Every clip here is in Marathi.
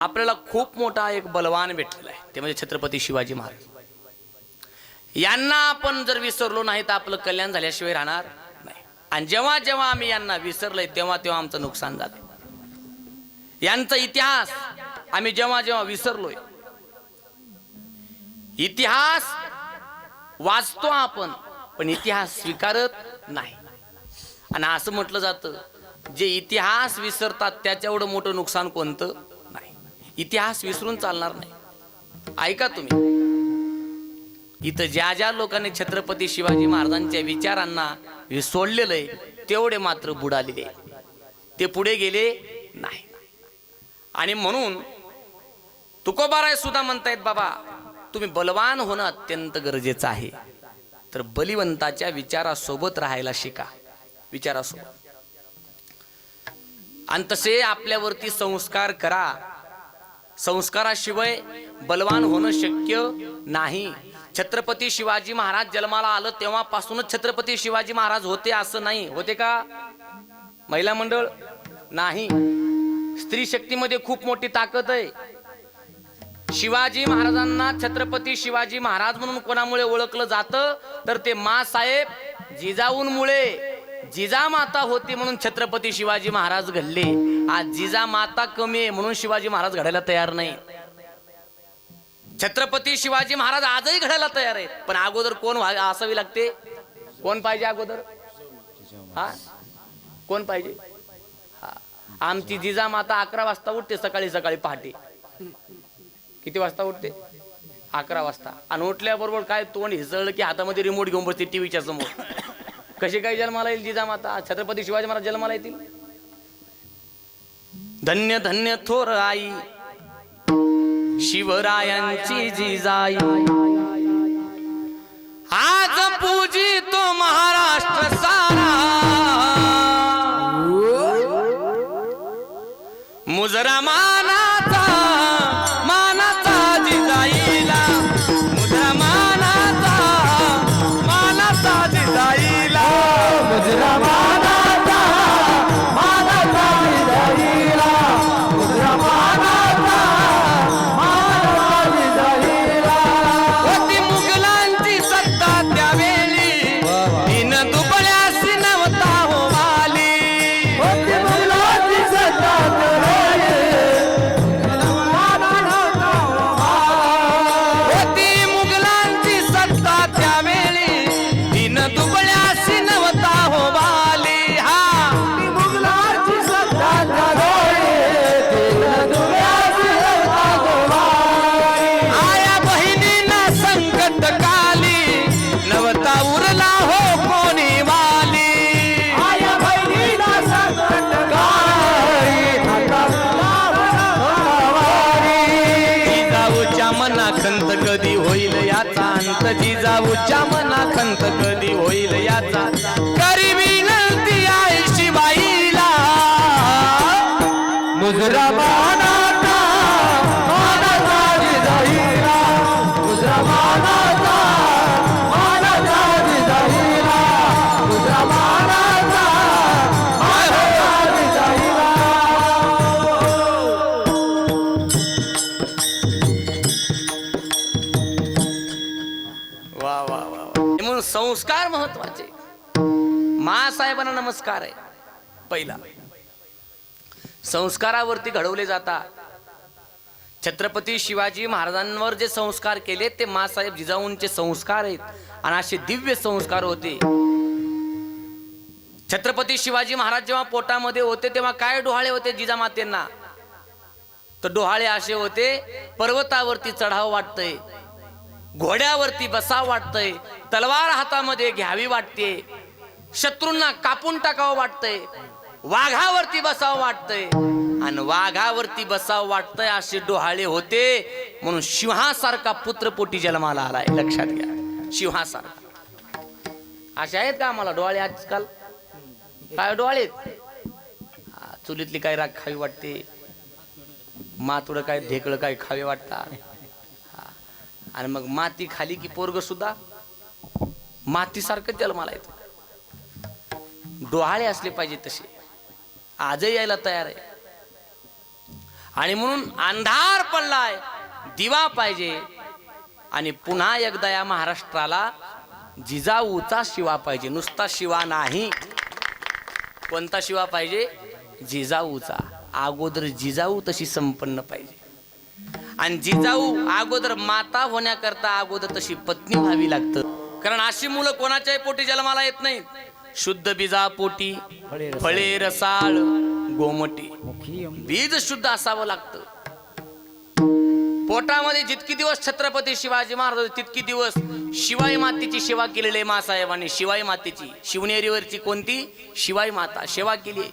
आपल्याला खूप मोठा एक बलवान भेटलेला आहे, ते म्हणजे छत्रपती शिवाजी महाराज. यांना आपण जर विसरलो नाही तर आपलं कल्याण झाल्याशिवाय राहणार नाही. आणि जेव्हा जेव्हा आम्ही यांना विसरलोय तेव्हा तेव्हा आमचं नुकसान झालं. यांचा इतिहास आम्ही जेव्हा जेव्हा विसरलोय, इतिहास वाचतो आपण पण इतिहास स्वीकारत नाही. आणि असं म्हटलं जातं, जे इतिहास विसरतात त्याच्या एवढं मोठं नुकसान कोणतं नाही. इतिहास विसरून चालणार नाही. ऐका तुम्ही, इथं ज्या ज्या लोकांनी छत्रपती शिवाजी महाराजांच्या विचारांना सोडलेलं आहे तेवढे मात्र बुडालेले, ते पुढे गेले नाही. आणि म्हणून तुकोबाराय सुद्धा म्हणतायत, बाबा तुम्ही बलवान होणं अत्यंत गरजेचं आहे, तर बलिवंताच्या विचारासोबत राहायला शिका, विचारासोबत. आणि तसे आपल्यावरती संस्कार करा. संस्काराशिवाय बलवान होणं शक्य नाही. छत्रपती शिवाजी महाराज जन्माला आलं तेव्हापासूनच छत्रपती शिवाजी महाराज होते असं नाही. होते का महिला मंडळ? नाही. स्त्री शक्तीमध्ये खूप मोठी ताकद आहे. शिवाजी महाराजांना छत्रपती शिवाजी महाराज म्हणून कोणामुळे ओळखलं जातं तर ते मासाहेब जिजाऊंमुळे. जिजामाता होती म्हणून छत्रपती शिवाजी महाराज घडले. आज जिजामाता कमी आहे म्हणून शिवाजी महाराज घडायला तयार नाही. छत्रपती शिवाजी महाराज आजही घडायला तयार आहेत, पण अगोदर कोण असावी लागते? कोण पाहिजे अगोदर? हा, कोण पाहिजे? हा, आमची जिजामाता 11 वाजता उठते, सकाळी सकाळी पहाटे. किती वाजता उठते? 11 वाजता. आणि उठल्याबरोबर काय तोंड हिसळलं की हातामध्ये रिमोट घेऊन बसते टीव्हीच्या समोर. कशी काय जन्माला येईल जिजामाता? छत्रपती शिवाजी महाराज जन्माला येतील. धन्य धन्य थोर आई शिवरायांची जिजाई, आज पूजितो महाराष्ट्र सारा. मुजरा मानाचा मानाचा जिजाईला, मुजरा मानाचा मानाचा जिजाईला, मुजरा मानाचा मानाचा जिजाईला, मुजरा मानाचा मानाचा जिजाईला. होती मुघलांची सत्ता त्यावेळी, तीन दुबळ्यासी नव्हता हो वाली. होती मुघलांची सत्ता त्यावेळी, होती मुघलांची सत्ता त्यावेळी, तीन दुबळ्यासी नव्हता हो वाली. हा, मुघलांची सत्ता त्यावेळी, तीन दुबळ्यासी नव्हता हो वाली. आया बहिणींना संकट काली, नव्हता उरला हो कोणी वाली. आया बहिणींना संकट काली, नव्हता उरला हो वाली. जिजाऊच्या मना खंत कधी होईल याचा अंत, जिजाऊच्या मना खंत कधी होईल याचा. करी विनंती आहे शिवाईला, मुजरा मानाचा मानाचा जिजाईला, मुजरा मानाचा मानाचा जिजाईला, मुजरा मानाचा मानाचा जिजाईला. वा वा वा वा. म्हणून संस्कार महत्वाचे. मासाहेबांना नमस्कार आहे. पहिला संस्कारावरती घडवले जातात. छत्रपती शिवाजी महाराजांवर जे संस्कार केले ते मासाहेब जिजाऊंचे संस्कार आहेत. आणि असे दिव्य संस्कार होते. छत्रपती शिवाजी महाराज जेव्हा पोटामध्ये होते तेव्हा काय डोहाळे होते जिजामातेंना? तर डोहाळे असे होते, पर्वतावरती चढावं वाटतंय, घोड्यावरती बसावं वाटतंय, तलवार हातामध्ये घ्यावी वाटते, शत्रूंना कापून टाकावं वाटतंय, वाघावरती बसावं वाटतंय. आणि वाघावरती बसावं वाटतंय असे डोहाळे होते. म्हणून सिंहासारखा पुत्रपोटी जन्माला आलाय. लक्षात घ्या, सिंहासारखा. असे आहेत का आम्हाला डोहाळे आजकाल? काय डोहाळे? चुलीतली काय राख खावी वाटते, मातुडं काय ढेकळं काय खावे वाटतात. आणि मग माती खाली की पोरग सुद्धा मातीसारखं जन्माला येतं. डोहाळे असले पाहिजे तसे. आजही यायला तयार आहे. आणि म्हणून अंधार पडलाय, दिवा पाहिजे. आणि पुन्हा एकदा या महाराष्ट्राला जिजाऊचा शिवा पाहिजे, नुसता शिवा नाही. कोणता शिवा पाहिजे? जिजाऊचा. अगोदर जिजाऊ तशी संपन्न पाहिजे. आणि जिजाऊ अगोदर माता होण्याकरता अगोदर तशी पत्नी व्हावी लागतं. कारण अशी मुलं कोणाच्याही पोटी जन्माला येत नाहीत. शुद्ध बीजा पोटी फळे रसाळ गोमटी. बीज शुद्ध असावं लागतं. पोटामध्ये जितकी दिवस छत्रपती शिवाजी महाराज तितकी दिवस शिवाई मातेची सेवा केलेली आहे मासाहेबांनी. शिवाई मातेची, शिवनेरीवरची कोणती? शिवाई माता सेवा केली.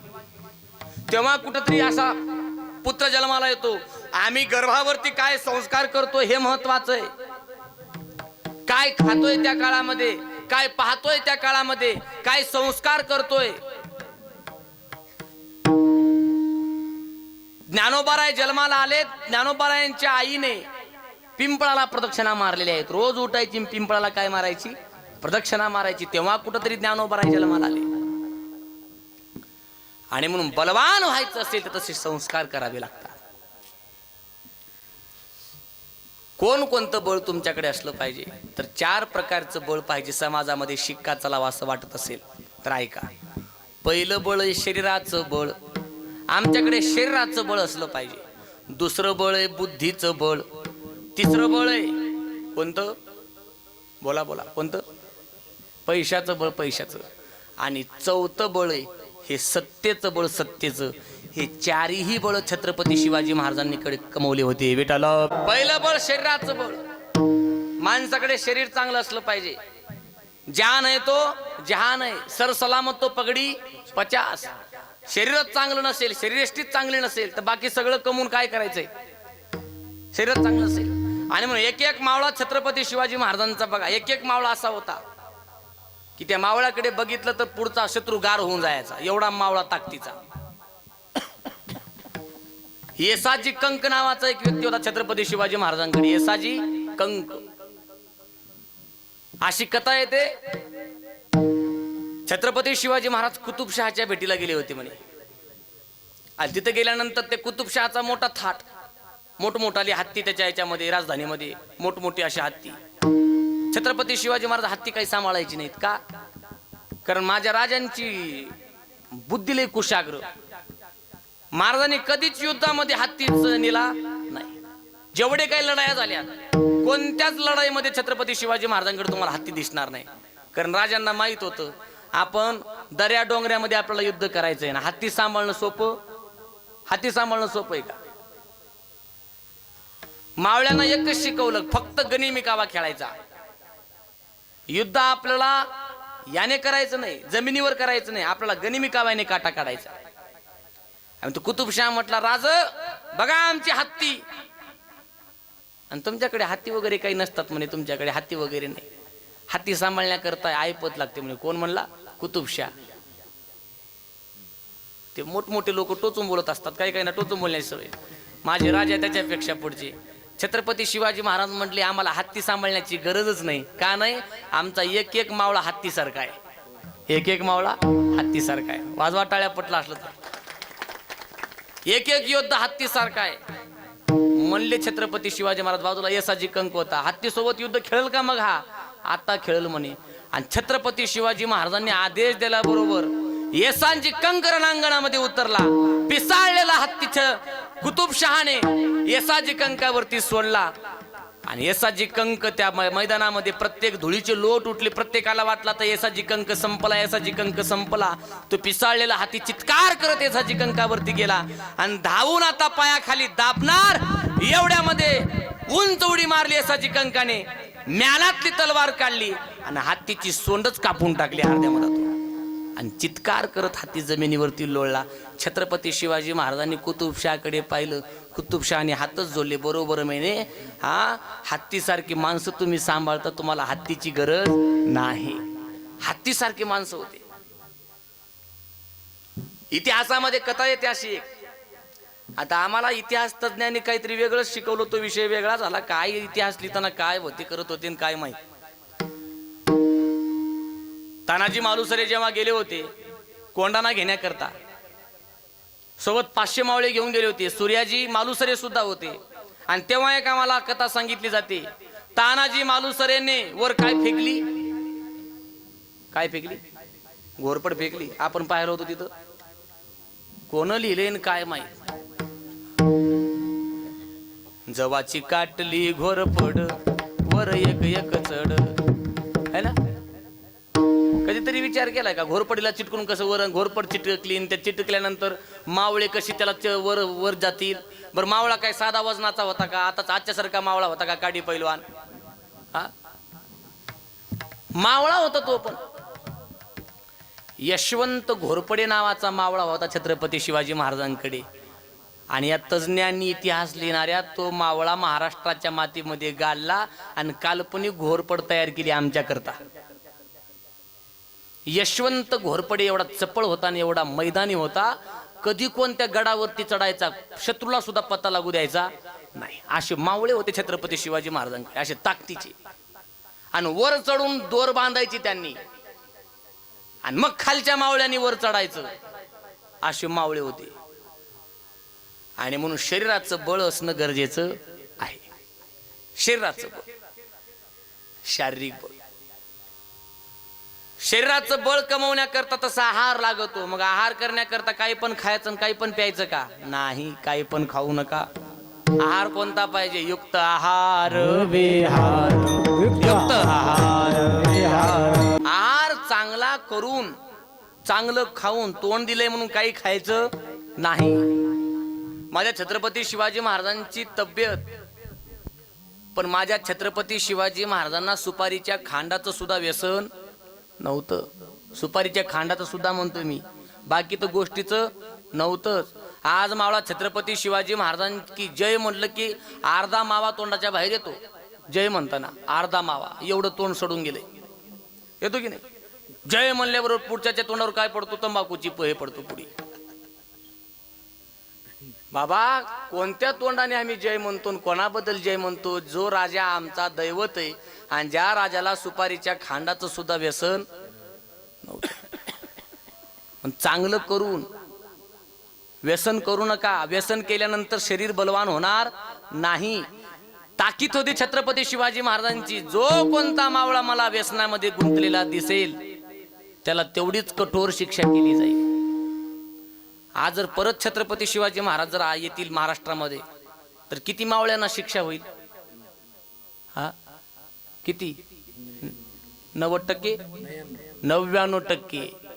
तेव्हा कुठंतरी असा पुत्र जन्माला येतो. आम्ही गर्भावरती काय संस्कार करतो हे महत्वाचं आहे. काय खातोय त्या काळामध्ये, काय पाहतोय त्या काळामध्ये, काय संस्कार करतोय. ज्ञानोबाराय जन्माला आले. ज्ञानोबारायांच्या आईने पिंपळाला प्रदक्षिणा मारलेल्या आहेत. रोज उठायची पिंपळाला काय मारायची? प्रदक्षिणा मारायची. तेव्हा कुठंतरी ज्ञानोबाराय जन्माला आले. आणि म्हणून बलवान व्हायचं असेल तर तसे संस्कार करावे लागतात. कोणतं बळ तुमच्याकडे असलं पाहिजे? तर 4 प्रकारचं बळ पाहिजे समाजामध्ये शिक्का चलावा असं वाटत असेल तर ऐका. पहिलं बळ आहे शरीराचं बळ. आमच्याकडे शरीराचं बळ असलं पाहिजे. दुसरं बळ आहे बुद्धीचं बळ. तिसरं बळ आहे कोणतं? बोला बोला, कोणतं? पैशाचं बळ, पैशाचं. आणि चौथं बळ आहे हे सत्तेचं बळ, सत्तेचं. हे 4ही बळ छत्रपती शिवाजी महाराजांनी कडे कमवले होते. बेटाला पहिलं बळ शरीराचं बळ. माणसाकडे शरीर चांगलं असलं पाहिजे. जान आहे तो जहान आहे, सर सलामत तो पगडी 50. शरीरच चांगलं नसेल, शरीरष्टीच चांगली नसेल तर बाकी सगळं कमवून काय करायचंय? शरीरच चांगलं नसेल. आणि म्हणून एक एक मावळा छत्रपती शिवाजी महाराजांचा बघा, एक एक मावळा असा होता की त्या मावळ्याकडे बघितलं तर पुढचा शत्रू गार होऊन जायचा. एवढा मावळा ताकदीचा. येसाजी कंक नावाचा एक व्यक्ती होता छत्रपती शिवाजी महाराजांकडे. येसाजी कंक अशी कथा येते. छत्रपती शिवाजी महाराज कुतुबशहाच्या भेटीला गेले होते म्हणे. आणि तिथे गेल्यानंतर ते कुतुबशहाचा मोठा थाट, मोठमोठाली हत्ती त्याच्या याच्यामध्ये, राजधानीमध्ये मोठमोठी अशी हत्ती. छत्रपती शिवाजी महाराज हत्ती काही सांभाळायची नाहीत. का? कारण माझ्या राजांची बुद्धी लय कुशाग्र. महाराजांनी कधीच युद्धामध्ये हत्तीच नेला नाही. जेवढे काही लढाया झाल्या कोणत्याच लढाईमध्ये छत्रपती शिवाजी महाराजांकडे तुम्हाला हत्ती दिसणार नाही. कारण राजांना माहित होतं आपण दर्या डोंगऱ्यामध्ये आपल्याला युद्ध करायचंय ना. हत्ती सांभाळणं सोपं? हत्ती सांभाळणं सोपं आहे का? मावळ्यांना एकच शिकवलं, फक्त गनिमी कावा खेळायचा. युद्ध आपल्याला याने करायचं नाही, जमिनीवर करायचं नाही, आपल्याला गनिमी काव्याने काटा काढायचा. आणि तो कुतुबशाह म्हटला, राज बघा आमची हत्ती. आणि तुमच्याकडे हत्ती वगैरे काही नसतात म्हणे. तुमच्याकडे हत्ती वगैरे नाही. हत्ती सांभाळण्याकरता ऐपत लागते म्हणे. कोण म्हणला? कुतुबशाह. ते मोठमोठे लोक टोचून बोलत असतात. काही काही ना टोचून बोलण्याची सवय. माझे राजा त्याच्यापेक्षा पुढचे. छत्रपती शिवाजी महाराज म्हटले आम्हाला हत्ती सांभाळण्याची गरजच नाही. का नाही? आमचा एक एक मावळा हत्तीसारखा आहे. एक एक मावळा हत्तीसारखा आहे. वाजवा टाळ्या पटला असलं तर. एक एक योद्धा हत्तीसारखा आहे. म्हणले छत्रपती शिवाजी महाराज. बाजूला येसाजी कंक होता. हत्ती सोबत युद्ध खेळेल का मग हा? आता खेळेल म्हणे. आणि छत्रपती शिवाजी महाराजांनी आदेश दिल्याबरोबर येसांची कंक रणांगणामध्ये उतरला. पिसाळलेला हत्तीच्या कुतुबशहाने येसाजी कंकावरती सोडला. आणि येसाजी कंक त्या मैदानामध्ये प्रत्येक धुळीचे लोट उठले. प्रत्येकाला वाटला तर येसाजी कंक संपला, येसाजी कंक संपला. तो पिसाळलेला हाती चित्कार करत येसाजी कंकावरती गेला. आणि धावून आता पायाखाली दाबणार एवढ्यामध्ये उंच उडी मारली येसाजी कंकाने. म्यालातली तलवार काढली आणि हत्तीची सोंडच कापून टाकली अर्ध्या मधातून. आणि चित्कार करत हत्ती जमिनीवरती लोळला. छत्रपती शिवाजी महाराजांनी कुतुबशहाकडे पाहिलं. कुतुबशहाने हातच जोडले. बरोबर म्हणे, हा हत्तीसारखी माणसं तुम्ही सांभाळता, तुम्हाला हत्तीची गरज नाही. हत्तीसारखी माणसं होते. इतिहासामध्ये कथा येते अशी एक. आता आम्हाला इतिहास तज्ञांनी काहीतरी वेगळंच शिकवलं. तो विषय वेगळा झाला. काय इतिहास लिहिताना काय होते करत होते काय माहित. तानाजी मालुसरे जेव्हा गेले होते कोंढाणा घेण्याकरता, सोबत 500 मावळे घेऊन गेले होते. सूर्याजी मालुसरे सुद्धा होते. आणि तेव्हा एक आम्हाला कथा सांगितली जाते, तानाजी मालुसरेने वर काय फेकली, काय फेकली, घोरपड फेकली. आपण पाहिलं होतो तिथं. कोण लिहिले काय माहित. जवाची काटली घोरपड वर एक एक चढ, है ना. कधीतरी विचार केलाय का घोरपडीला चिटकून कसं वर घोरपड चिटकली, त्या चिटकल्यानंतर मावळे कशी त्याला वर वर जातील. बरं मावळा काय साधा वजनाचा होता का, आताच आजच्यासारखा मावळा होता का काडी पैलवान. हा मावळा होता तो. पण यशवंत घोरपडे नावाचा मावळा होता छत्रपती शिवाजी महाराजांकडे. आणि या तज्ज्ञांनी इतिहास लिहिणाऱ्या तो मावळा महाराष्ट्राच्या मातीमध्ये गाळला आणि काल्पनिक घोरपड तयार केली आमच्याकरता. यशवंत घोरपडे एवढा चपळ होता आणि एवढा मैदानी होता, कधी कोणत्या गडावरती चढायचा शत्रूला सुद्धा पत्ता लागू द्यायचा नाही. असे मावळे होते छत्रपती शिवाजी महाराजांकडे, असे ताकदीचे. आणि वर चढून दोर बांधायची त्यांनी, आणि मग खालच्या मावळ्यांनी वर चढायचं. असे मावळे होते. आणि म्हणून शरीराचं बळ असणं गरजेचं आहे. शरीराचं बळ, शारीरिक बळ. शरीराचं बळ कमवण्याकरता तसा आहार लागतो. मग आहार करण्याकरता काही पण खायचं काही पण प्यायचं का, नाही. काही पण खाऊ नका. आहार कोणता पाहिजे, युक्त आहार विहार, युक्त आहार विहार. आहार चांगला करून चांगलं खाऊन तोंड दिलंय म्हणून काही खायचं नाही. माझ्या छत्रपती शिवाजी महाराजांची तब्येत, पण माझ्या छत्रपती शिवाजी महाराजांना सुपारीच्या खांडाचं सुद्धा व्यसन नव्हतं. सुपारीच्या खांडाचं सुद्धा म्हणतो मी, बाकी तर गोष्टीचं नव्हतंच. आज मावळा छत्रपती शिवाजी महाराजांची जय म्हटलं की अर्धा मावा तोंडाच्या बाहेर येतो. जय म्हणताना अर्धा मावा एवढं तोंड सोडून गेले, येतो की नाही. जय म्हणल्याबरोबर पुढच्याच्या तोंडावर काय पडतो, तंबाखूची हे पडतो पुढे. बाबा कोणत्या तोंडाने आम्ही जय म्हणतो, कोणाबद्दल जय म्हणतो. जो राजा आमचा दैवत आहे, आणि ज्या राजाला सुपारीच्या खांडाचं सुद्धा व्यसन नव्हतं. पण चांगलं करून व्यसन करू नका. व्यसन केल्यानंतर शरीर बलवान होणार नाही. ताकीद होती छत्रपती शिवाजी महाराजांची, जो कोणता मावळा मला व्यसनामध्ये गुंतलेला दिसेल त्याला तेवढीच कठोर शिक्षा केली जाईल. आज जर परत छत्रपती शिवाजी महाराज जर येतील महाराष्ट्रामध्ये, तर किती मावळ्यांना शिक्षा होईल. हा किती, 90%, 99%.